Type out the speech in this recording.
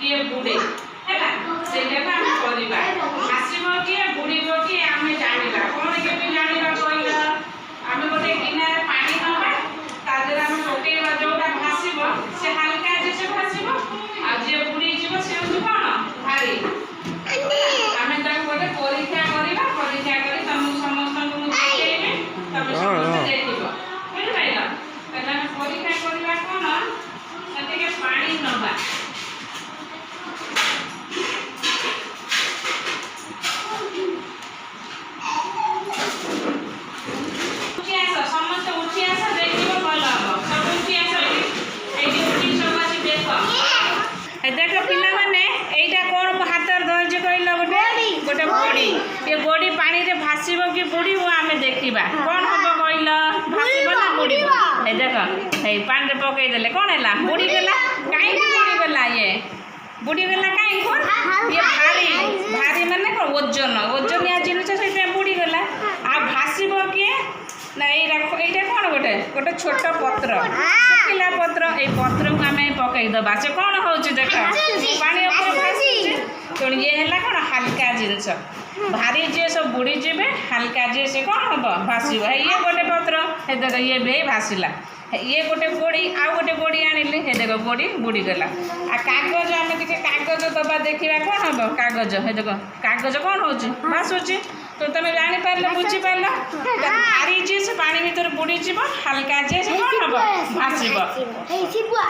किए बुड़े हैला सेटा ना हम करबा आसीबो कि बुड़ीबो कि आमे जानिबा कोन के भी जानिबा कहला आमे गोटे गिनारे पानी नबा तादर आमे पकेबा जोटा भासीबो से हल्का जैसे भासीबो आ जे बुड़ी जीवो से होतो कोन भारी आमे ता गोटे परीक्षा करिबा परीक्षा करी तम समस्त को देखेबे तम समस्त देखिबो बुझ पाइला पहला परीक्षा करिबा कोन सते के पानी नबा देखो पिला माने एटा कोन हाथ धरज कहला गोटे गोटे बॉडी ये बॉडी पानी रे भासीबो कि बुड़ी वो आमे देखिबा कोन हबो कहला भासीबो ना बुड़ीबो ए देखो हे पानी रे पकई देले कोन हैला बुड़ी गेला काई बुड़ी गेला ये बुड़ी गेला काई कोन ये भारी भारी माने को ओजन या जिनिस सेटा बुड़ी गेला आ भासीबो कि ना एटा कोन गोटे गोटे छोट पत्र सुखिला पत्र ए पत्र को आमे पकई दबा से कोन होउची देखो पानी ऊपर भासी तो ये हैला कोन हल्का जिनिस भारी जे सब बुड़ी जेबे हल्का जे से कोन हबो भासीबो ये गोटे पत्र हे देखो ये बे भासीला ये गोटे बोड़ी आ गोटे बोड़ी आनिले हे देखो बोड़ी बुड़ी गेला आ कागज आमे के कागज दबा देखिबा कोन हबो कागज हे देखो कागज कोन होउची भासुची तो तुम जानी पारले बुझी पारला भारी जे से पानी भीतर बुड़ी जीव हल्का जे से कोन हबो भासीबो